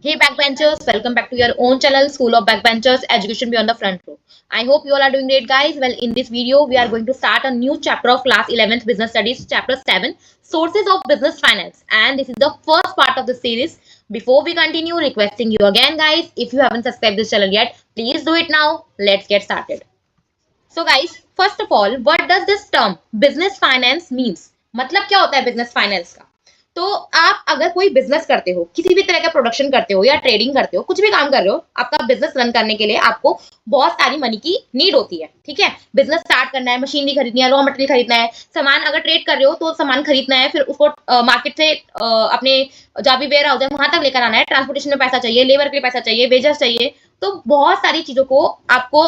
Hey backbenchers, welcome back to your own channel, School of Backbenchers, Education Beyond the Front Row. I hope you all are doing great, guys. Well, in this video, we are going to start a new chapter of class 11th Business Studies, chapter 7, Sources of Business Finance. And this is the first part of the series. Before we continue, requesting you again, guys, if you haven't subscribed this channel yet, please do it now. Let's get started. So guys, first of all, what does this term business finance means? मतलब क्या होता है business finance का? तो आप अगर कोई business करते हो, किसी भी तरह का प्रोडक्शन करते हो या ट्रेडिंग करते हो, कुछ भी काम कर रहे हो, आपका बिजनेस रन करने के लिए आपको बहुत सारी मनी की नीड होती है। ठीक है, बिजनेस स्टार्ट करना है, मशीनरी खरीदनी है, रॉ मटेरियल खरीदना है, सामान अगर ट्रेड कर रहे हो तो सामान खरीदना है, फिर उसको मार्केट से अपने जहाँ भी वेयर हाउस है वहां तक लेकर आना है, ट्रांसपोर्टेशन में पैसा चाहिए, लेबर के लिए पैसा चाहिए, वेजेस चाहिए। तो बहुत सारी चीजों को आपको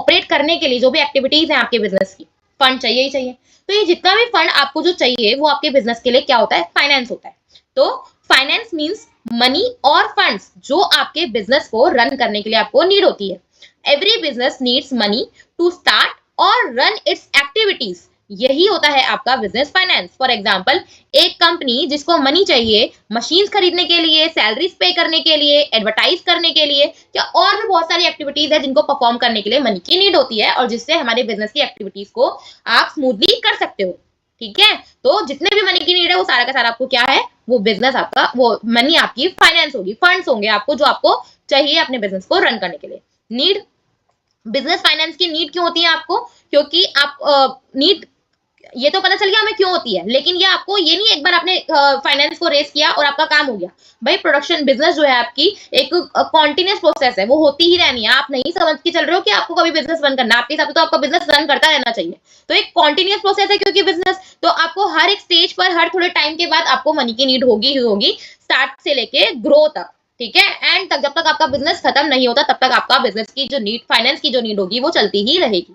ऑपरेट करने के लिए जो भी एक्टिविटीज हैं आपके बिजनेस की, फंड चाहिए ही चाहिए। तो ये जितना भी फंड आपको जो चाहिए वो आपके बिजनेस के लिए क्या होता है? फाइनेंस होता है। तो फाइनेंस मींस मनी और फंड्स जो आपके बिजनेस को रन करने के लिए आपको नीड होती है। Every business needs money to start और रन इट्स एक्टिविटीज। यही होता है आपका बिजनेस फाइनेंस। फॉर एग्जाम्पल, एक कंपनी जिसको मनी चाहिए मशीन खरीदने के लिए, सैलरीज पे करने के लिए, एडवर्टाइज करने के लिए, या और भी बहुत सारी एक्टिविटीज है जिनको परफॉर्म करने के लिए मनी की नीड होती है, और जिससे हमारे बिजनेस की एक्टिविटीज को आप स्मूथली कर सकते हो। ठीक है, तो जितने भी मनी की नीड है वो सारा का सारा आपको क्या है? वो बिजनेस आपका, वो मनी आपकी फाइनेंस होगी, फंड्स होंगे आपको जो आपको चाहिए अपने बिजनेस को रन करने के लिए। नीड, बिजनेस फाइनेंस की नीड क्यों होती है आपको? क्योंकि आप नीड, ये तो पता चल गया हमें क्यों होती है, लेकिन ये आपको ये नहीं एक बार आपने फाइनेंस को रेस किया और आपका काम हो गया। भाई प्रोडक्शन बिजनेस जो है आपकी एक कॉन्टिन्यूस प्रोसेस है, वो होती ही रहनी है। आप नहीं समझ के चल रहे हो कि आपको कभी बिजनेस रन करना है, आपके हिसाब से तो आपका बिजनेस रन करता रहना चाहिए। तो एक कॉन्टिन्यूस प्रोसेस है क्योंकि बिजनेस, तो आपको हर एक स्टेज पर हर थोड़े टाइम के बाद आपको मनी की नीड होगी ही होगी, स्टार्ट से लेके ग्रो तक। ठीक है, एंड तक जब तक आपका बिजनेस खत्म नहीं होता तब तक आपका बिजनेस की जो नीड, फाइनेंस की जो नीड होगी वो चलती ही रहेगी।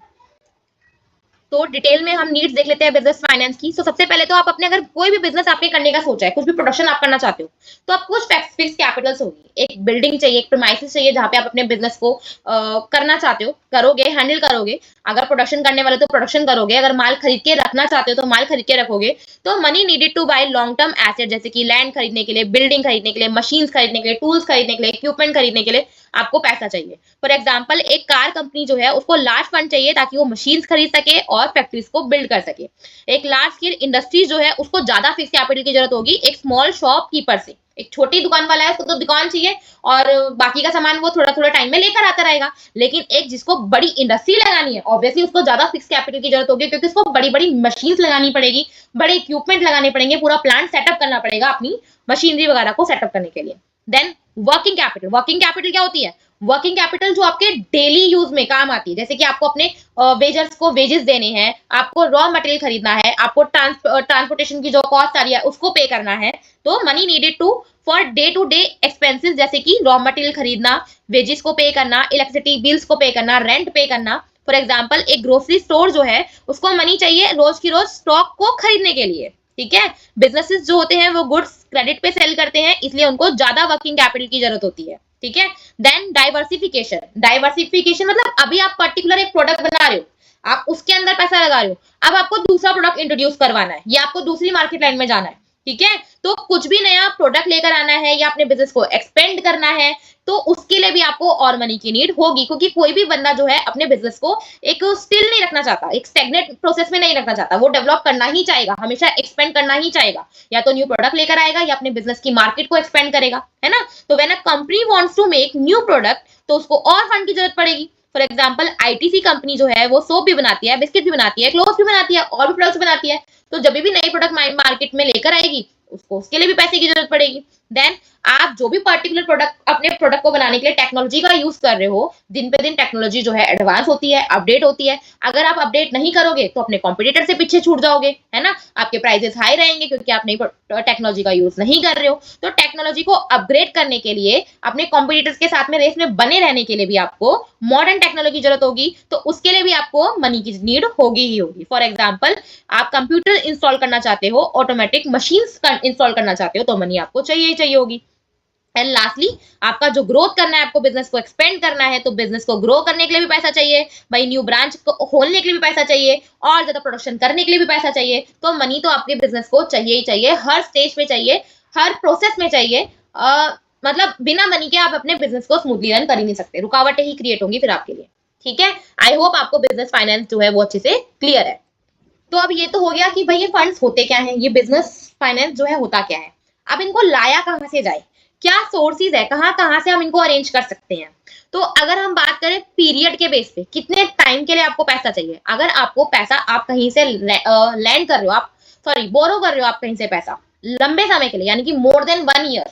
तो डिटेल में हम नीड्स देख लेते हैं बिजनेस फाइनेंस की। तो सबसे पहले तो आप अपने, अगर कोई भी बिजनेस आपने करने का सोचा है, कुछ भी प्रोडक्शन आप करना चाहते हो, तो आपको कुछ फिक्स कैपिटल्स होगी। एक बिल्डिंग चाहिए, एक प्रीमाइसेस चाहिए जहां पे आप अपने बिजनेस को करना चाहते हो, करोगे, हैंडल करोगे। अगर प्रोडक्शन करने वाले तो प्रोडक्शन करोगे, अगर माल खरीद के रखना चाहते हो तो माल खरीद के रखोगे। तो money needed to buy long term asset, जैसे कि लैंड खरीदने के लिए, बिल्डिंग खरीदने के लिए, मशीन खरीदने के लिए, टूल्स खरीदने के लिए, इक्विपमेंट खरीदने के लिए आपको पैसा चाहिए। फॉर एग्जाम्पल, एक कार कंपनी जो है उसको लार्ज फंड चाहिए ताकि वो मशीन खरीद सके और फैक्ट्रीज को बिल्ड कर सके। एक लार्ज स्केल इंडस्ट्री जो है उसको ज्यादा फिक्स कैपिटल की जरूरत होगी एक स्मॉल शॉपकीपर से। एक छोटी दुकान वाला है उसको तो दुकान चाहिए और बाकी का सामान वो थोड़ा थोड़ा टाइम में लेकर आता रहेगा। लेकिन एक जिसको बड़ी इंडस्ट्री लगानी है, ऑब्वियसली उसको ज्यादा फिक्स कैपिटल की जरूरत होगी, क्योंकि उसको बड़ी बड़ी मशीन लगानी पड़ेगी, बड़े इक्विपमेंट लगाने पड़ेंगे, पूरा प्लांट सेटअप करना पड़ेगा अपनी मशीनरी वगैरह को सेटअप करने के लिए। Then working capital. Working capital क्या होती है? वर्किंग कैपिटल जो आपके डेली यूज में काम आती है, जैसे कि आपको अपने वेजर्स को वेजेस देने हैं, आपको रॉ मटेरियल खरीदना है, आपको ट्रांसपोर्टेशन की जो कॉस्ट आ रही है उसको पे करना है। तो money needed to for day to day expenses, जैसे कि रॉ मटेरियल खरीदना, वेजेस को पे करना, इलेक्ट्रिसिटी बिल्स को पे करना, रेंट पे करना। फॉर एग्जाम्पल, एक ग्रोसरी स्टोर जो है उसको मनी चाहिए रोज की रोज स्टॉक को खरीदने के लिए। ठीक है, बिजनेसेस जो होते हैं वो गुड्स क्रेडिट पे सेल करते हैं, इसलिए उनको ज्यादा वर्किंग कैपिटल की जरूरत होती है। ठीक है, देन डाइवर्सिफिकेशन। डाइवर्सिफिकेशन मतलब अभी आप पर्टिकुलर एक प्रोडक्ट बना रहे हो, आप उसके अंदर पैसा लगा रहे हो, अब आपको दूसरा प्रोडक्ट इंट्रोड्यूस करवाना है या आपको दूसरी मार्केट लाइन में जाना है। ठीक है, तो कुछ भी नया प्रोडक्ट लेकर आना है या अपने बिजनेस को एक्सपेंड करना है, तो उसके लिए भी आपको और मनी की नीड होगी, क्योंकि कोई भी बंदा जो है अपने बिजनेस को एक स्टिल नहीं रखना चाहता, एक स्टेगनेट प्रोसेस में नहीं रखना चाहता, वो डेवलप करना ही चाहेगा, हमेशा एक्सपेंड करना ही चाहेगा। या तो न्यू प्रोडक्ट लेकर आएगा या अपने बिजनेस की मार्केट को एक्सपेंड करेगा, है ना। तो when a company wants to make new product, तो उसको और फंड की जरूरत पड़ेगी। फॉर एग्जाम्पल, आईटीसी कंपनी जो है वो सोप भी बनाती है, बिस्किट भी बनाती है, क्लोथ्स भी बनाती है, और भी प्रोडक्ट्स बनाती है। तो जब भी नई प्रोडक्ट मार्केट में लेकर आएगी उसको उसके लिए भी पैसे की जरूरत पड़ेगी। देन आप जो भी पर्टिकुलर प्रोडक्ट, अपने प्रोडक्ट को बनाने के लिए टेक्नोलॉजी का यूज कर रहे हो, दिन पे दिन टेक्नोलॉजी जो है एडवांस होती है, अपडेट होती है। अगर आप अपडेट नहीं करोगे तो अपने कॉम्पिटिटर से पीछे छूट जाओगे, है ना। आपके प्राइसेस हाई रहेंगे क्योंकि आप नई टेक्नोलॉजी का यूज नहीं कर रहे हो। तो टेक्नोलॉजी को अपग्रेड करने के लिए, अपने कॉम्पिटिटर्स के साथ में रेस में बने रहने के लिए भी आपको मॉडर्न टेक्नोलॉजी की जरूरत होगी, तो उसके लिए भी आपको मनी की नीड होगी ही होगी। फॉर एग्जाम्पल, आप कंप्यूटर इंस्टॉल करना चाहते हो, ऑटोमेटिक मशीन इंस्टॉल करना चाहते हो, तो मनी आपको चाहिए ही चाहिए होगी। एंड लास्टली, आपका जो ग्रोथ करना है, आपको बिजनेस को एक्सपेंड करना है, तो बिजनेस को ग्रो करने के लिए भी पैसा चाहिए भाई, न्यू ब्रांच को खोलने के लिए भी पैसा चाहिए, और ज्यादा प्रोडक्शन करने के लिए भी पैसा चाहिए। तो मनी तो आपके बिजनेस को चाहिए ही चाहिए, हर स्टेज पे चाहिए, हर प्रोसेस में चाहिए। मतलब बिना मनी के आप अपने बिजनेस को स्मूथली रन कर ही नहीं सकते, रुकावटें ही क्रिएट होंगी फिर आपके लिए। ठीक है, आई होप आपको बिजनेस फाइनेंस जो है वो अच्छे से क्लियर है। तो अब ये तो हो गया कि भाई ये फंड्स होते क्या हैं, ये बिजनेस फाइनेंस जो है होता क्या है। अब इनको लाया कहाँ से जाए, क्या सोर्सेज है, कहाँ कहाँ से हम इनको अरेंज कर सकते हैं। तो अगर हम बात करें पीरियड के बेस पे, कितने टाइम के लिए आपको पैसा चाहिए, अगर आपको पैसा आप कहीं से लैंड कर रहे हो, आप सॉरी बोरो कर रहे हो आप कहीं से पैसा लंबे समय के लिए, यानी कि मोर देन 1 ईयर,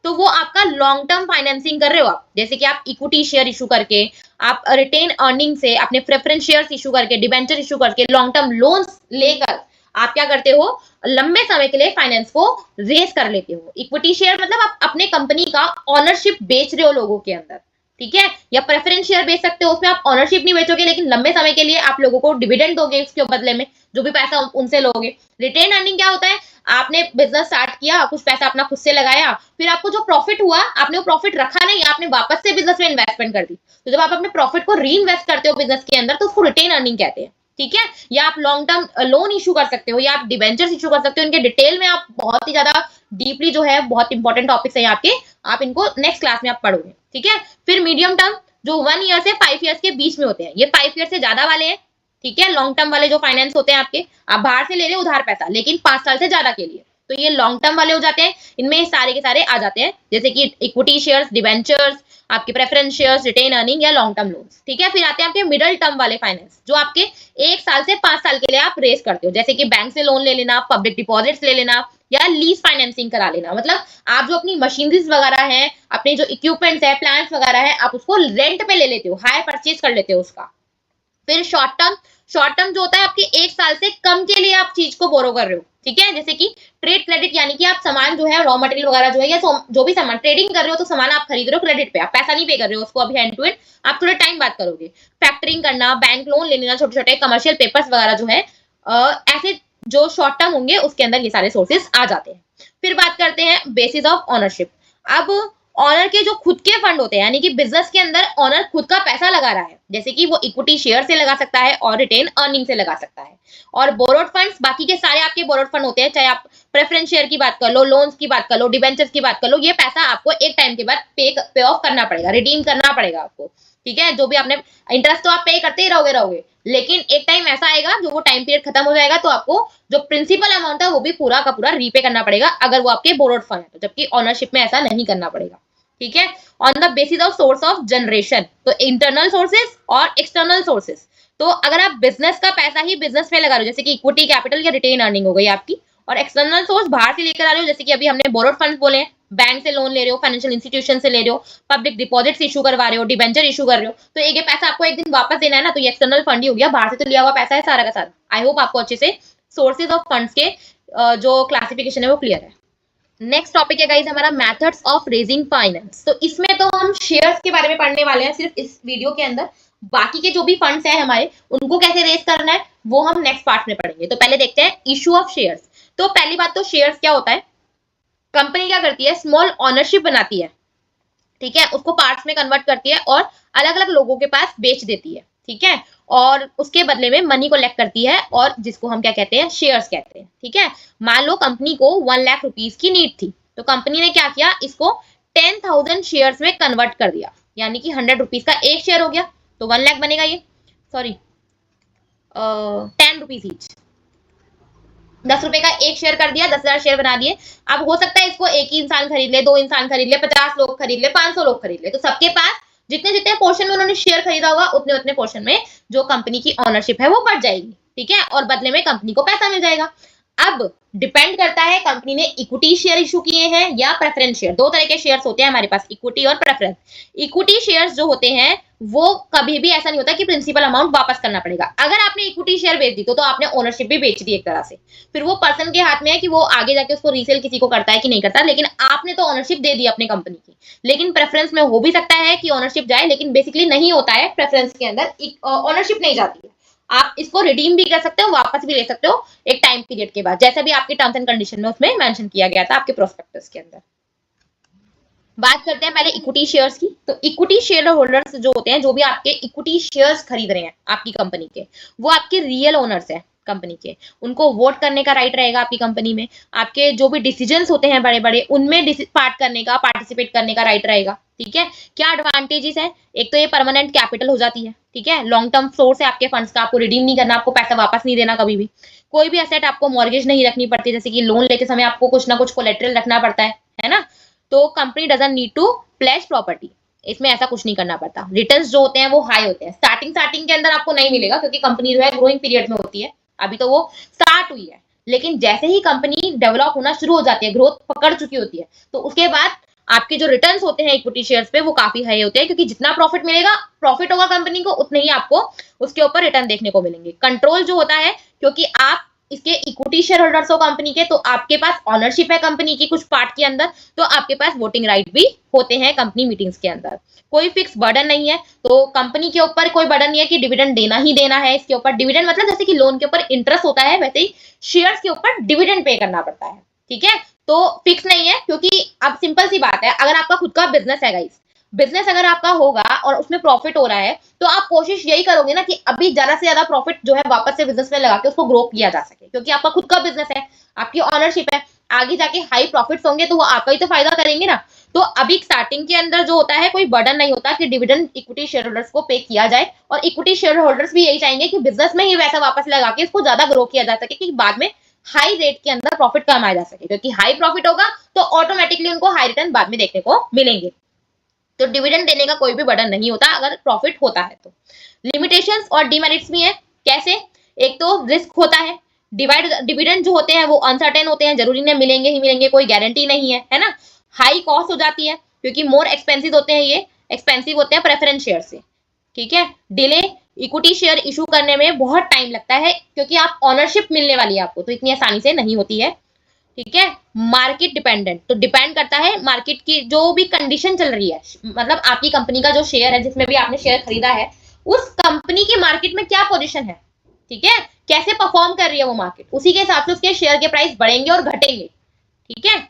तो वो आपका लॉन्ग टर्म फाइनेंसिंग कर रहे हो आप, जैसे कि आप इक्विटी शेयर इशू करके, आप रिटेन अर्निंग से अपने प्रेफरेंस शेयर्स इशू करके, डिबेंचर इशू करके, लॉन्ग टर्म लोन्स लेकर आप क्या करते हो, लंबे समय के लिए फाइनेंस को रेस कर लेते हो। इक्विटी शेयर मतलब आप अपने कंपनी का ऑनरशिप बेच रहे हो लोगों के अंदर, ठीक है, या प्रेफरेंस शेयर बेच सकते हो, उसमें आप ऑनरशिप नहीं बेचोगे लेकिन लंबे समय के लिए आप लोगों को डिविडेंड दोगे उसके बदले में, जो भी पैसा उनसे लोगे। रिटेन अर्निंग क्या होता है, आपने बिजनेस स्टार्ट किया, कुछ पैसा अपना खुद से लगाया, फिर आपको जो प्रॉफिट हुआ आपने वो प्रॉफिट रखा नहीं, आपने वापस से बिजनेस में इन्वेस्टमेंट कर दी, तो जब आप अपने प्रॉफिट को री इन्वेस्ट करते हो बिजनेस के अंदर तो उसको रिटेन अर्निंग कहते हैं। ठीक है, या आप लॉन्ग टर्म लोन इशू कर सकते हो, या आप डिबेंचर्स इशू कर सकते हो, इनके डिटेल में आप बहुत ही ज्यादा डीपली जो है, बहुत इंपॉर्टेंट टॉपिक्स है आपके, आप इनको नेक्स्ट क्लास में आप पढ़ोगे। ठीक है, फिर मीडियम टर्म जो 1 ईयर से 5 ईयर्स के बीच में होते हैं, ये 5 ईयर से ज्यादा वाले हैं। ठीक है, लॉन्ग टर्म वाले जो फाइनेंस होते हैं आपके, आप बाहर से ले रहे हो उधार पैसा लेकिन 5 साल से ज्यादा के लिए, तो ये लॉन्ग टर्म वाले हो जाते हैं। इनमें सारे के सारे आ जाते हैं, जैसे कि इक्विटी शेयर्स, डिबेंचर्स, आपके प्रेफरेंस शेयर्स, रिटेन अर्निंग या लॉन्ग टर्म लोन्स। ठीक है, फिर आते हैं आपके मिडिल टर्म वाले फाइनेंस, जो आपके 1 साल से 5 साल के लिए आप रेस करते हो, जैसे कि बैंक से लोन ले लेना, पब्लिक डिपॉजिट्स ले लेना, या लीज फाइनेंसिंग करा लेना। मतलब आप जो अपनी मशीनरीज वगैरह है, अपने जो इक्विपमेंट्स है, प्लांट्स वगैरह है, आप उसको रेंट पे ले लेते हो, हायर परचेज कर लेते हो उसका। फिर शॉर्ट टर्म जो होता है आपके 1 साल से कम के लिए आप चीज को बोरो कर रहे हो। ठीक है, जैसे कि ट्रेड क्रेडिट, यानी कि आप सामान जो है, रॉ मटेरियल वगैरह जो है, या जो भी सामान ट्रेडिंग कर रहे हो, तो सामान आप खरीद रहे हो क्रेडिट पे, आप पैसा नहीं पे कर रहे हो उसको अभी हैंड टू हैंड, आप थोड़े टाइम बाद करोगे। फैक्टरिंग करना, बैंक लोन ले लेना, छोटे छोटे कमर्शियल पेपर्स वगैरह जो है, ऐसे जो शॉर्ट टर्म होंगे उसके अंदर ये सारे सोर्सेस आ जाते हैं। फिर बात करते हैं बेसिस ऑफ ऑनरशिप। अब ऑनर के जो खुद के फंड होते हैं, यानी कि बिजनेस के अंदर ऑनर खुद का पैसा लगा रहा है, जैसे कि वो इक्विटी शेयर से लगा सकता है और रिटेन अर्निंग से लगा सकता है। और बोरोड फंड्स, बाकी के सारे आपके बोरोड फंड होते हैं, चाहे आप प्रेफरेंस शेयर की बात कर लो, लोन्स की बात कर लो, डिबेंचर्स की बात कर लो, ये पैसा आपको एक टाइम के बाद पे ऑफ करना पड़ेगा, रिडीम करना पड़ेगा आपको। ठीक है, जो भी आपने इंटरेस्ट तो आप पे करते ही रहोगे, लेकिन एक टाइम ऐसा आएगा जो वो टाइम पीरियड खत्म हो जाएगा, तो आपको जो प्रिंसिपल अमाउंट है वो भी पूरा का पूरा रीपे करना पड़ेगा, अगर वो आपके बोरोड फंड है तो, जबकि ऑनरशिप में ऐसा नहीं करना पड़ेगा। ठीक है, on the basis of source of generation, तो इंटरनल सोर्सेस और एक्सटर्नल सोर्सेस। तो अगर आप बिजनेस का पैसा ही बिजनेस में लगा रहे हो, जैसे कि इक्विटी कैपिटल या रिटेन अर्निंग हो गई आपकी, और एक्सटर्नल सोर्स बाहर से लेकर आ रहे हो, जैसे कि अभी हमने बोरोड फंड्स बोले हैं, बैंक से लोन ले रहे हो, फाइनेंशियल इंस्टीट्यूशन से ले रहे हो, पब्लिक डिपॉजिट्स इशू करवा रहे हो, डिबेंचर इशू कर रहे हो, तो ये पैसा आपको एक दिन वापस देना है ना, तो ये एक्सटर्नल फंड ही हो गया, बाहर से तो लिया हुआ पैसा है सारा का सारा। आई होप आपको अच्छे से सोर्सेज ऑफ फंड्स के जो क्लासिफिकेशन है वो क्लियर है। नेक्स्ट टॉपिक है गाइस हमारा मेथड्स ऑफ रेजिंग फाइनेंस। तो इसमें तो हम शेयर्स के बारे में पढ़ने वाले हैं सिर्फ इस वीडियो के अंदर, बाकी के जो भी फंड्स हैं हमारे, उनको कैसे रेज करना है वो हम नेक्स्ट पार्ट में पढ़ेंगे। तो पहले देखते हैं इशू ऑफ शेयर्स। तो पहली बात तो शेयर्स क्या होता है, कंपनी क्या करती है, स्मॉल ऑनरशिप बनाती है, ठीक है, उसको पार्ट्स में कन्वर्ट करती है और अलग अलग लोगों के पास बेच देती है। ठीक है, और उसके बदले में मनी कलेक्ट करती है, और जिसको हम क्या कहते हैं, शेयर्स कहते हैं। ठीक है, मान लो कंपनी को 1 लाख रुपीस की नीड थी, तो कंपनी ने क्या किया, इसको 10,000 शेयर्स में कन्वर्ट कर दिया, यानी कि 100 रुपीज का एक शेयर हो गया, तो 1 लाख बनेगा ये, सॉरी 10 रुपीज ईच, 10 रुपए का एक शेयर कर दिया, 10,000 शेयर बना दिए। अब हो सकता है इसको एक ही इंसान खरीद ले, 2 इंसान खरीद ले, 50 लोग खरीद ले, 500 लोग खरीद ले, तो सबके पास जितने जितने पोर्शन में उन्होंने शेयर खरीदा होगा, उतने उतने पोर्शन में जो कंपनी की ऑनरशिप है वो बढ़ जाएगी। ठीक है, और बदले में कंपनी को पैसा मिल जाएगा। अब डिपेंड करता है कंपनी ने इक्विटी शेयर इशू किए हैं या प्रेफरेंस शेयर, दो तरह के शेयर्स होते हैं हमारे पास, इक्विटी और प्रेफरेंस। इक्विटी शेयर्स जो होते हैं वो कभी भी ऐसा नहीं होता कि प्रिंसिपल अमाउंट वापस करना पड़ेगा। अगर आपने इक्विटी शेयर बेच दी तो आपने ओनरशिप भी बेच दी एक तरह से, फिर वो पर्सन के हाथ में है कि वो आगे जाके उसको रीसेल किसी को करता है कि नहीं करता, लेकिन आपने तो ओनरशिप दे दी अपनी कंपनी की। लेकिन प्रेफरेंस में हो भी सकता है कि ओनरशिप जाए, लेकिन बेसिकली नहीं होता है, प्रेफरेंस के अंदर ओनरशिप नहीं जाती है। आप इसको रिडीम भी कर सकते हो, वापस भी ले सकते हो एक टाइम पीरियड के बाद, जैसा भी आपके टर्म्स एंड कंडीशन में उसमें मेंशन किया गया था आपके प्रोस्पेक्टस के अंदर। बात करते हैं पहले इक्विटी शेयर्स की। तो इक्विटी शेयर होल्डर्स जो होते हैं, जो भी आपके इक्विटी शेयर्स खरीद रहे हैं आपकी कंपनी के, वो आपके रियल ओनर्स हैं। कंपनी के, उनको वोट करने का राइट रहेगा आपकी कंपनी में, आपके जो भी डिसीजंस होते हैं बड़े बड़े उनमें पार्टिसिपेट करने का राइट रहेगा। ठीक है, क्या एडवांटेजेस है? एक तो ये परमानेंट कैपिटल हो जाती है। ठीक है, लॉन्ग टर्म सोर्स है आपके फंड्स का, आपको रिडीम नहीं करना, आपको पैसा वापस नहीं देना कभी भी। कोई भी एसेट आपको मॉर्गेज नहीं रखनी पड़ती, जैसे कि लोन लेते समय आपको कुछ ना कुछ कोलेटरल रखना पड़ता है ना। तो company doesn't need to pledge property, इसमें ऐसा कुछ नहीं करना पड़ता। रिटर्न्स जो होते हैं वो हाई होते हैं। स्टार्टिंग के अंदर आपको नहीं मिलेगा, क्योंकि कंपनी जो है ग्रोइंग पीरियड में होती है, अभी तो वो स्टार्ट हुई है। लेकिन जैसे ही कंपनी डेवलप होना शुरू हो जाती है, ग्रोथ पकड़ चुकी होती है, तो उसके बाद आपके जो रिटर्न्स होते हैं इक्विटी शेयर्स पे वो काफी हाई होते हैं, क्योंकि जितना प्रॉफिट होगा कंपनी को, उतने ही आपको उसके ऊपर रिटर्न देखने को मिलेंगे। कंट्रोल जो होता है, क्योंकि आप इसके इक्विटी शेयर होल्डर्स हो कंपनी के, तो आपके पास ऑनरशिप है कंपनी की कुछ पार्ट के अंदर, तो आपके पास वोटिंग राइट भी होते हैं कंपनी मीटिंग्स के अंदर। कोई फिक्स बर्डन नहीं है, तो कंपनी के ऊपर कोई बर्डन नहीं है कि डिविडेंड देना ही देना है। इसके ऊपर डिविडेंड मतलब जैसे कि लोन के ऊपर इंटरेस्ट होता है, वैसे ही शेयर्स के ऊपर डिविडेंड पे करना पड़ता है। ठीक है, तो फिक्स नहीं है, क्योंकि अब सिंपल सी बात है, अगर आपका खुद का बिजनेस है गाइस, बिजनेस अगर आपका होगा और उसमें प्रॉफिट हो रहा है, तो आप कोशिश यही करोगे ना कि अभी ज्यादा से ज्यादा प्रॉफिट जो है वापस से बिजनेस में लगा के उसको ग्रो किया जा सके, क्योंकि आपका खुद का बिजनेस है, आपकी ऑनरशिप है, आगे जाके हाई प्रॉफिट्स होंगे तो वो आपका ही तो फायदा करेंगे ना। तो अभी स्टार्टिंग के अंदर जो होता है, कोई बर्डन नहीं होता कि डिविडेंड इक्विटी शेयर होल्डर्स को पे किया जाए, और इक्विटी शेयर होल्डर्स भी यही चाहेंगे कि बिजनेस में ही वैसा वापस लगा के इसको ज्यादा ग्रो किया जा सके, कि बाद में हाई रेट के अंदर प्रॉफिट कमाया जा सके, क्योंकि हाई प्रॉफिट होगा तो ऑटोमेटिकली उनको हाई रिटर्न बाद में देखने को मिलेंगे। तो डिविडेंड देने का कोई भी बर्डन नहीं होता अगर प्रॉफिट होता है तो। लिमिटेशंस और डिमेरिट्स भी है। कैसे? एक तो रिस्क होता है, डिविडेंड जो होते हैं वो अनसर्टेन होते हैं, जरूरी नहीं मिलेंगे ही मिलेंगे, कोई गारंटी नहीं है ना। हाई कॉस्ट हो जाती है, क्योंकि मोर एक्सपेंसिव होते हैं, ये एक्सपेंसिव होते हैं प्रेफरेंस शेयर से। ठीक है, डिले इक्विटी शेयर इशू करने में बहुत टाइम लगता है, क्योंकि आप ऑनरशिप मिलने वाली है आपको, तो इतनी आसानी से नहीं होती है। ठीक है, मार्केट डिपेंडेंट, तो डिपेंड करता है मार्केट की जो भी कंडीशन चल रही है, मतलब आपकी कंपनी का जो शेयर है, जिसमें भी आपने शेयर खरीदा है, उस कंपनी की मार्केट में क्या पोजीशन है, ठीक है, कैसे परफॉर्म कर रही है वो मार्केट, उसी के हिसाब से उसके शेयर के प्राइस बढ़ेंगे और घटेंगे। ठीक है,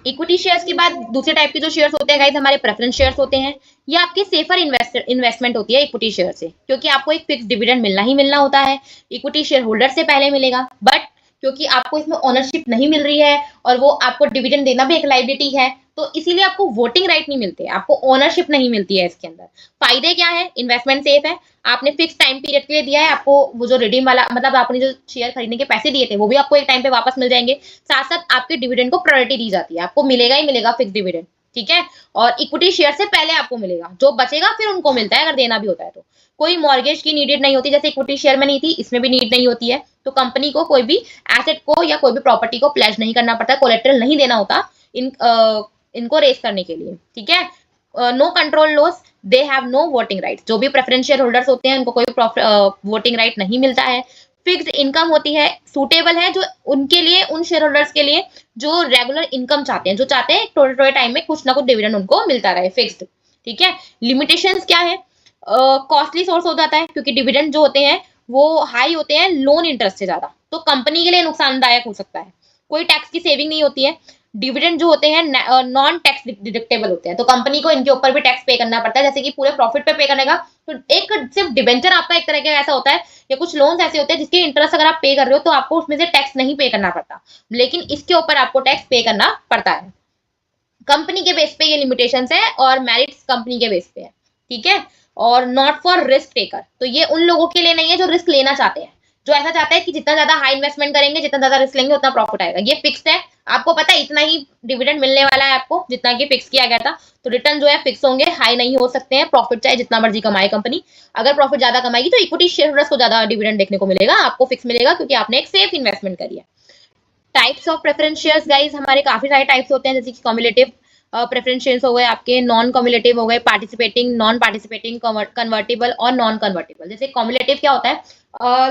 इक्विटी शेयर्स के बाद दूसरे टाइप के जो शेयर्स होते हैं गाइस, हमारे प्रेफरेंस शेयर्स होते हैं। ये आपकी सेफर इन्वेस्टमेंट होती है इक्विटी शेयर से, क्योंकि आपको एक फिक्स डिविडेंड मिलना ही मिलना होता है, इक्विटी शेयर होल्डर से पहले मिलेगा, बट क्योंकि आपको इसमें ओनरशिप नहीं मिल रही है और वो आपको डिविडेंड देना भी एक लाइबिलिटी है, तो इसीलिए आपको वोटिंग राइट नहीं मिलते, आपको ओनरशिप नहीं मिलती है इसके अंदर। फायदे क्या है? इन्वेस्टमेंट सेफ है, आपने फिक्स टाइम पीरियड के लिए दिया है, आपको वो जो रिडीम वाला मतलब आपने जो शेयर खरीदने के पैसे दिए थे वो भी आपको एक टाइम पे वापस मिल जाएंगे, साथ साथ आपके डिविडेंड को प्रायोरिटी दी जाती है, आपको मिलेगा ही मिलेगा फिक्स डिविडेंड। ठीक है, और इक्विटी शेयर से पहले आपको मिलेगा, जो बचेगा फिर उनको मिलता है अगर देना भी होता है तो। कोई मॉर्गेज की नीडेड नहीं होती, जैसे इक्विटी शेयर में नहीं थी, इसमें भी नीड नहीं होती है। तो कंपनी को कोई भी एसेट को या कोई भी प्रॉपर्टी को प्लेज नहीं करना पड़ता, कोलेटरल नहीं देना होता इनको रेस करने के लिए। ठीक है, no control loss, they have no voting right, जो भी प्रेफरेंस शेयर होल्डर्स होते हैं उनको कोई वोटिंग राइट नहीं मिलता है। फिक्स्ड इनकम होती है, सूटेबल है जो उनके लिए, उन शेयर होल्डर्स के लिए जो रेगुलर इनकम चाहते हैं, जो चाहते हैं थोड़े टाइम में कुछ ना कुछ डिविडेंड उनको मिलता रहे, फिक्स्ड। ठीक है, लिमिटेशंस क्या है? कॉस्टली सोर्स हो जाता है, क्योंकि डिविडेंड जो होते हैं वो हाई होते हैं लोन इंटरेस्ट से ज्यादा, तो कंपनी के लिए नुकसानदायक हो सकता है। कोई टैक्स की सेविंग नहीं होती है, डिविडेंड जो होते हैं नॉन टैक्स डिडक्टेबल होते हैं, तो कंपनी को इनके ऊपर भी टैक्स पे करना पड़ता है, जैसे कि पूरे प्रॉफिट पे करने का। तो एक सिर्फ डिबेंचर आपका एक तरह का ऐसा होता है, या कुछ लोन्स ऐसे होते हैं जिसके इंटरेस्ट अगर आप पे कर रहे हो तो आपको उसमें से टैक्स नहीं पे करना पड़ता, लेकिन इसके ऊपर आपको टैक्स पे करना पड़ता है। कंपनी के बेस पे ये लिमिटेशंस है, और मेरिट्स कंपनी के बेस पे है। ठीक है, और नॉट फॉर रिस्क टेकर, तो ये उन लोगों के लिए नहीं है जो रिस्क लेना चाहते हैं, जो ऐसा चाहता है कि जितना ज्यादा हाई इन्वेस्टमेंट करेंगे, जितना ज्यादा रिस्क लेंगे उतना प्रॉफिट आएगा। ये फिक्स्ड है, आपको पता है इतना ही डिविडेंड मिलने वाला है आपको, जितना कि फिक्स किया गया था, तो रिटर्न जो है फिक्स होंगे, हाई नहीं हो सकते हैं। प्रॉफिट चाहे जितना मर्जी कमाए कंपनी, अगर प्रॉफिट ज्यादा कमाएगी तो इक्विटी शेयर होल्डर्स को ज्यादा डिविडेंड देखने को मिलेगा, आपको फिक्स मिलेगा, क्योंकि आपने एक सेफ इन्वेस्टमेंट करी है। Types of preference shares guys, हमारे काफी सारे टाइप्स होते हैं, जैसे कि कम्युलेटिव प्रेफरेंस शेयर्स हो गए आपके, नॉन कम्युलेटिव हो गए, पार्टिसिपेटिंग, नॉन पार्टिसिपेटिंग, कन्वर्टेबल और नॉन कन्वर्टेबल। जैसे कम्युलेटिव क्या होता है,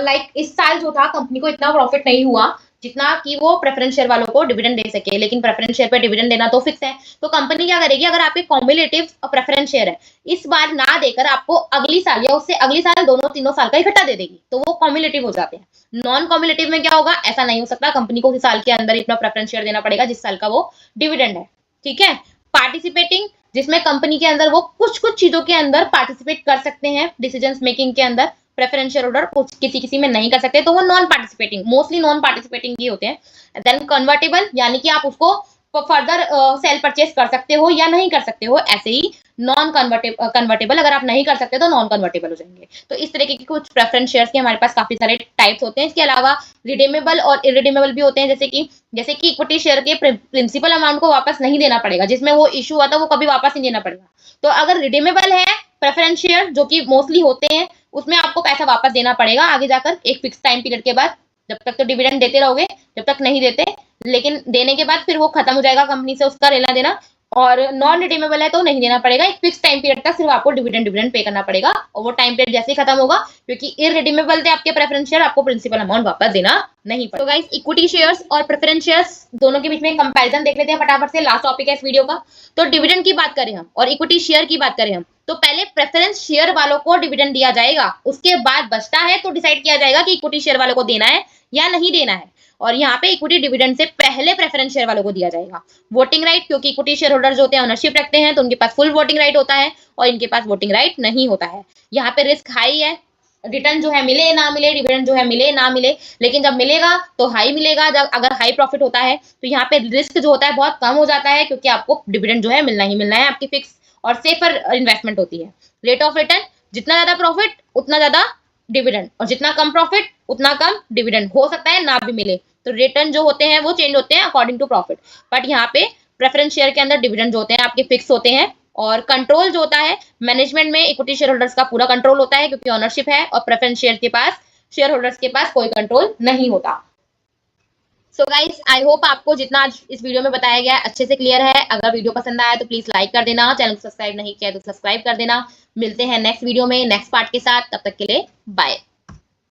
लाइक इस साल जो था कंपनी को इतना प्रॉफिट नहीं हुआ जितना कि वो प्रेफरेंस शेयर वालों को डिविडेंड दे सके, लेकिन प्रेफरेंस शेयर पे डिविडेंड देना तो फिक्स है, तो कंपनी क्या करेगी, अगर आपके कम्युलेटिव प्रेफरेंस शेयर है, इस बार ना देकर आपको अगली साल या उससे अगली साल दोनों तीनों साल का इकट्ठा दे देगी, तो वो कम्युलेटिव हो जाते हैं। नॉन कम्युलेटिव में क्या होगा, ऐसा नहीं हो सकता, कंपनी को उस साल के अंदर इतना प्रेफरेंस शेयर देना पड़ेगा जिस साल का वो डिविडेंड है। ठीक है, पार्टिसिपेटिंग, जिसमें कंपनी के अंदर वो कुछ कुछ चीजों के अंदर पार्टिसिपेट कर सकते हैं डिसीजन मेकिंग के अंदर, प्रेफरेंस शेयर होल्डर किसी किसी में नहीं कर सकते, तो वो non participating, mostly non participating ही होते हैं। देन कन्वर्टेबल, यानी कि आप उसको फर्दर सेल परचेस कर सकते हो या नहीं कर सकते हो, ऐसे ही नॉन कन्वर्टेबल, अगर आप नहीं कर सकते तो नॉन कन्वर्टेबल हो जाएंगे। तो इस तरीके के कुछ प्रेफरेंस शेयर्स के हमारे पास काफी सारे टाइप्स होते हैं। इसके अलावा रिडीमेबल और इरिडीमेबल भी होते हैं, जैसे कि इक्विटी शेयर के प्रिंसिपल अमाउंट को वापस नहीं देना पड़ेगा, जिसमें वो इशू हुआ था वो कभी वापस नहीं देना पड़ेगा। तो अगर रिडीमेबल है प्रेफरेंस शेयर, जो कि मोस्टली होते हैं, उसमें आपको पैसा वापस देना पड़ेगा आगे जाकर एक फिक्स टाइम पीरियड के बाद। जब तक तो डिविडेंड देते रहोगे, जब तक नहीं देते, लेकिन देने के बाद फिर वो खत्म हो जाएगा कंपनी से उसका लेना देना। और नॉन रिडीमेबल है तो नहीं देना पड़ेगा, एक फिक्स टाइम पीरियड तक सिर्फ आपको डिविडेंड पे करना पड़ेगा, और वो टाइम पीरियड जैसे ही खत्म होगा, क्योंकि इररिडीमेबल थे आपके प्रेफरेंस शेयर, आपको प्रिंसिपल अमाउंट वापस देना नहीं पड़ेगा। तो गाइस, इक्विटी शेयर्स और प्रेफरेंस शेयर्स दोनों के बीच में कंपैरिजन देख लेते हैं फटाफट से, लास्ट टॉपिक है इस वीडियो का। तो डिविडेंड की बात करें हम और इक्विटी शेयर की बात करें हम, तो पहले प्रेफरेंस शेयर वालों को डिविडेंड दिया जाएगा, उसके बाद बचता है तो डिसाइड किया जाएगा कि इक्विटी शेयर वालों को देना है या नहीं देना है। और यहाँ पे इक्विटी डिविडेंड से पहले प्रेफरेंस शेयर वालों को दिया जाएगा वोटिंग राइट, क्योंकि इक्विटी शेयर होल्डर जो होते हैं ओनरशिप रखते हैं, तो उनके पास फुल वोटिंग राइट होता है और इनके पास वोटिंग राइट नहीं होता है। यहाँ पे रिस्क हाई है, रिटर्न जो है मिले ना मिले, डिविडेंड जो है मिले ना मिले, लेकिन जब मिलेगा तो हाई मिलेगा। जब अगर हाई प्रॉफिट होता है तो यहाँ पे रिस्क जो होता है बहुत कम हो जाता है, क्योंकि आपको डिविडेंड जो है मिलना ही मिलना है, आपकी फिक्स और सेफर इन्वेस्टमेंट होती है। रेट ऑफ रिटर्न, जितना ज्यादा प्रॉफिट उतना ज्यादा डिविडेंड, और जितना कम प्रॉफिट उतना कम डिविडेंड, हो सकता है ना भी मिले। तो रिटर्न जो होते हैं वो चेंज होते हैं अकॉर्डिंग टू प्रॉफिट, बट यहाँ पे प्रेफरेंस शेयर के अंदर डिविडेंड जो होते हैं आपके फिक्स होते हैं। और कंट्रोल जो होता है मैनेजमेंट में, इक्विटी शेयर होल्डर्स का पूरा कंट्रोल होता है, क्योंकि ओनरशिप है, और प्रेफरेंस शेयर के पास, शेयर होल्डर्स के पास कोई कंट्रोल नहीं होता। सो गाइस, आई होप आपको जितना आज इस वीडियो में बताया गया है अच्छे से क्लियर है। अगर वीडियो पसंद आया तो प्लीज लाइक कर देना, चैनल को सब्सक्राइब नहीं किया तो सब्सक्राइब कर देना। मिलते हैं नेक्स्ट वीडियो में नेक्स्ट पार्ट के साथ, तब तक के लिए बाय।